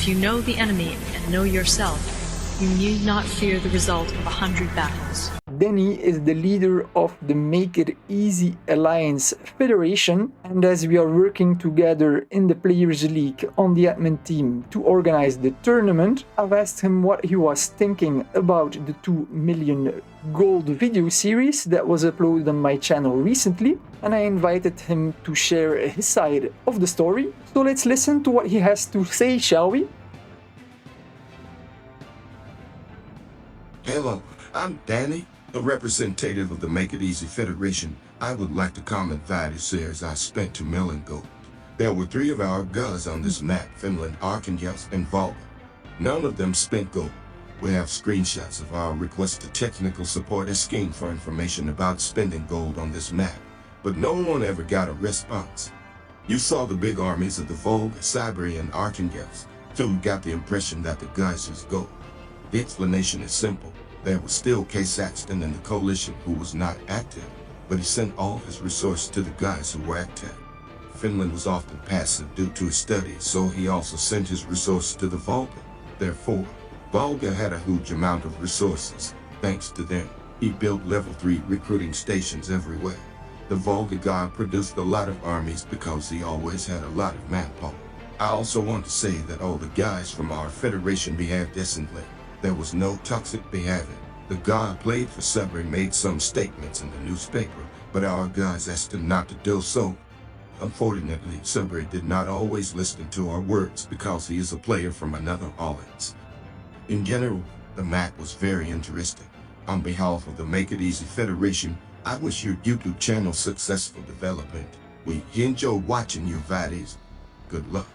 If you know the enemy and know yourself, you need not fear the result of 100 battles. Danny is the leader of the Make It Easy Alliance Federation, and as we are working together in the Players League on the admin team to organize the tournament, I've asked him what he was thinking about the 2 million gold video series that was uploaded on my channel recently, and I invited him to share his side of the story. So let's listen to what he has to say, shall we? Hello, I'm Danny, a representative of the Make It Easy Federation. I would like to comment that this years I spent 2 million gold. There were 3 of our guys on this map, Finland, Arkansas, and Volga. None of them spent gold. We have screenshots of our request to technical support asking for information about spending gold on this map, but no one ever got a response. You saw the big armies of the Volga, Siberia, and Arkansas, so we got the impression that the guys used gold. The explanation is simple. There was still K. Saxton in the coalition who was not active, but he sent all his resources to the guys who were active. Finland was often passive due to his studies, so he also sent his resources to the Volga. Therefore, Volga had a huge amount of resources. Thanks to them, he built level 3 recruiting stations everywhere. The Volga guy produced a lot of armies because he always had a lot of manpower. I also want to say that all the guys from our federation behaved decently. There was no toxic behavior. The guy who played for Subway made some statements in the newspaper, but our guys asked him not to do so. Unfortunately, Subway did not always listen to our words because he is a player from another alliance. In general, the map was very interesting. On behalf of the Make It Easy Federation, I wish your YouTube channel successful development. We enjoyed watching your videos. Good luck.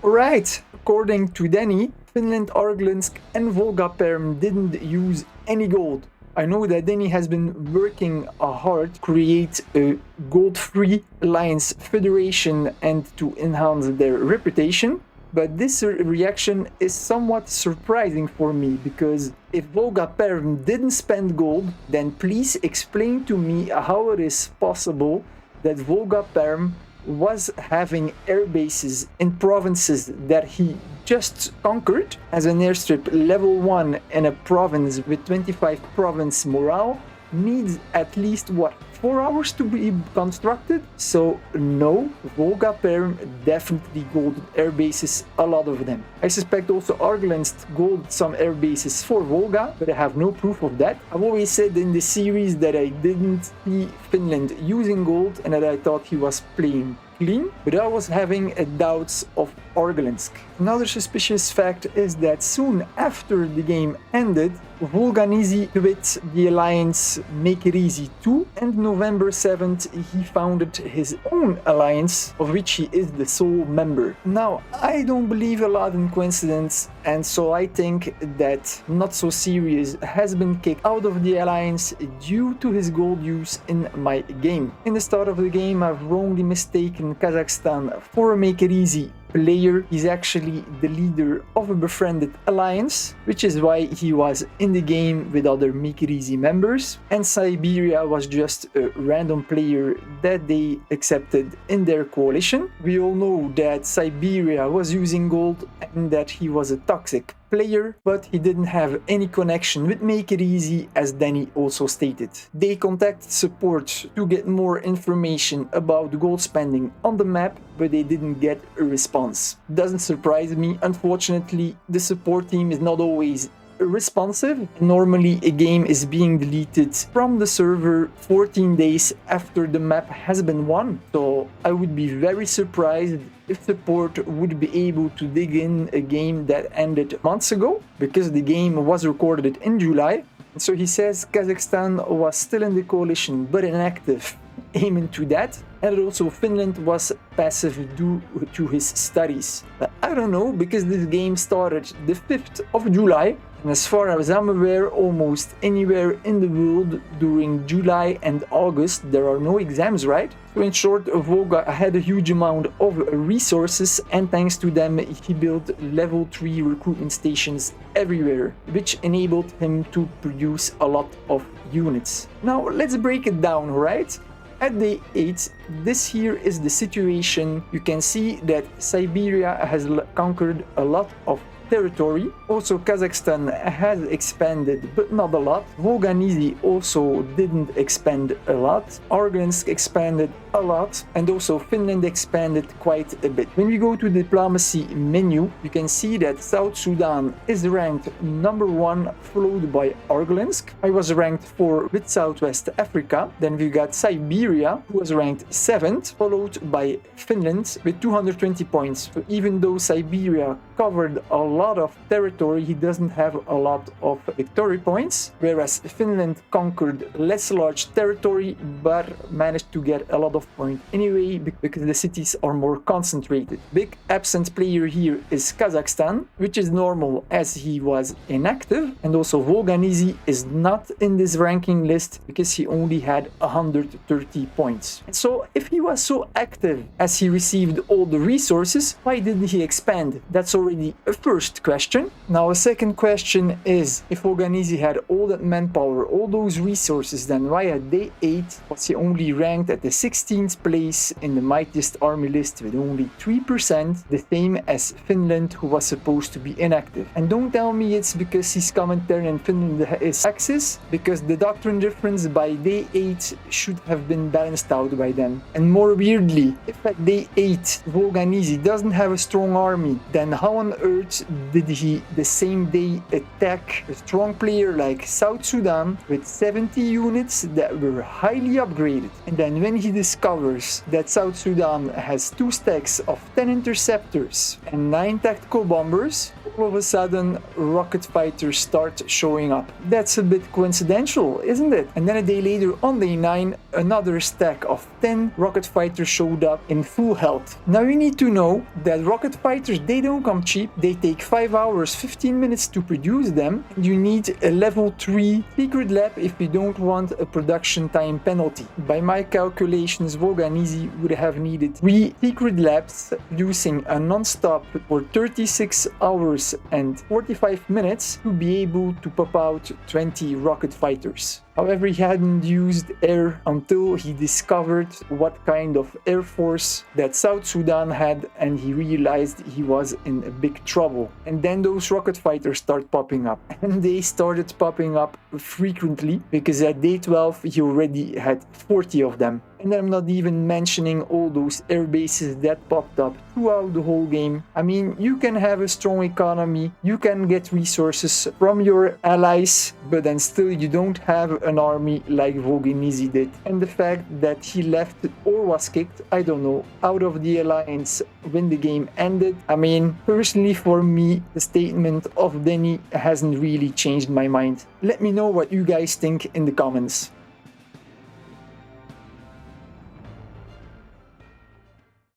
Alright, according to Danny, Finland, Arglinsk and Volga Perm didn't use any gold. I know that Danny has been working hard to create a gold-free alliance federation and to enhance their reputation, but this reaction is somewhat surprising for me, because if Volga Perm didn't spend gold, then please explain to me how it is possible that Volga Perm was having air bases in provinces that he just conquered as an airstrip level 1 in a province with 25 province morale needs at least 4 hours to be constructed. So no, Volga Perm definitely golded air bases, a lot of them. I suspect also Arglinsk golded some air bases for Volga, but I have no proof of that. I've always said in the series that I didn't see Finland using gold and that I thought he was playing clean, but I was having doubts of Arglinsk. Another suspicious fact is that soon after the game ended, Volganisi quit the alliance Make It Easy 2, and November 7th he founded his own alliance, of which he is the sole member. Now, I don't believe a lot in coincidence, and so I think that Not So Serious has been kicked out of the alliance due to his gold use in my game. In the start of the game, I've wrongly mistaken Kazakhstan for a Make It Easy player. He's actually the leader of a befriended alliance, which is why he was in the game with other Make It Easy members, and Siberia was just a random player that they accepted in their coalition. We all know that Siberia was using gold and that he was a toxic player, but he didn't have any connection with Make It Easy, as Danny also stated. They contacted support to get more information about the gold spending on the map, but they didn't get a response. Doesn't surprise me. Unfortunately, the support team is not always responsive. Normally a game is being deleted from the server 14 days after the map has been won, so I would be very surprised if support would be able to dig in a game that ended months ago, because the game was recorded in July. So he says Kazakhstan was still in the coalition but inactive, aiming to that, and also Finland was passive due to his studies. But I don't know, because this game started the 5th of July, and as far as I'm aware, almost anywhere in the world during July and August there are no exams, right? So in short, Volga had a huge amount of resources, and thanks to them he built level 3 recruitment stations everywhere, which enabled him to produce a lot of units. Now let's break it down, right? At day 8, this here is the situation. You can see that Siberia has conquered a lot of territory. Also, Kazakhstan has expanded, but not a lot. Volganisi also didn't expand a lot. Arglinsk expanded a lot, and also Finland expanded quite a bit. When we go to the diplomacy menu, you can see that South Sudan is ranked number 1, followed by Arglinsk. I was ranked 4 with Southwest Africa. Then we got Siberia, who was ranked 7th, followed by Finland with 220 points. So even though Siberia covered a lot of territory, he doesn't have a lot of victory points, whereas Finland conquered less large territory but managed to get a lot of points anyway because the cities are more concentrated. Big absent player here is Kazakhstan, which is normal as he was inactive, and also Volganisi is not in this ranking list because he only had 130 points. And so if he was so active as he received all the resources, why didn't he expand? That's already a first question. Now a second question is, if Volganisi had all that manpower, all those resources, then why at day 8 was he only ranked at the 16th place in the mightiest army list with only 3%, the same as Finland, who was supposed to be inactive? And don't tell me it's because his commentary in Finland is Axis, because the doctrine difference by day 8 should have been balanced out by then. And more weirdly, if at day 8 Volganisi doesn't have a strong army, then how on earth did he the same day attack a strong player like South Sudan with 70 units that were highly upgraded? And then when he discovers that South Sudan has 2 stacks of 10 interceptors and 9 tactical bombers, all of a sudden rocket fighters start showing up. That's a bit coincidental, isn't it? And then a day later, on day 9, another stack of 10 rocket fighters showed up in full health. Now you need to know that rocket fighters, they don't come cheap. They take 5 hours, 15 minutes to produce them. You need a level 3 secret lab if you don't want a production time penalty. By my calculations, Volganisi would have needed 3 secret labs producing a non-stop for 36 hours and 45 minutes to be able to pop out 20 rocket fighters. However, he hadn't used air until he discovered what kind of air force that South Sudan had, and he realized he was in a big trouble. And then those rocket fighters start popping up, and they started popping up frequently because at day 12 he already had 40 of them. And I'm not even mentioning all those air bases that popped up throughout the whole game. I mean, you can have a strong economy, you can get resources from your allies, but then still you don't have an army like Volganisi did. And the fact that he left or was kicked, I don't know, out of the alliance when the game ended. I mean, personally for me, the statement of Denny hasn't really changed my mind. Let me know what you guys think in the comments.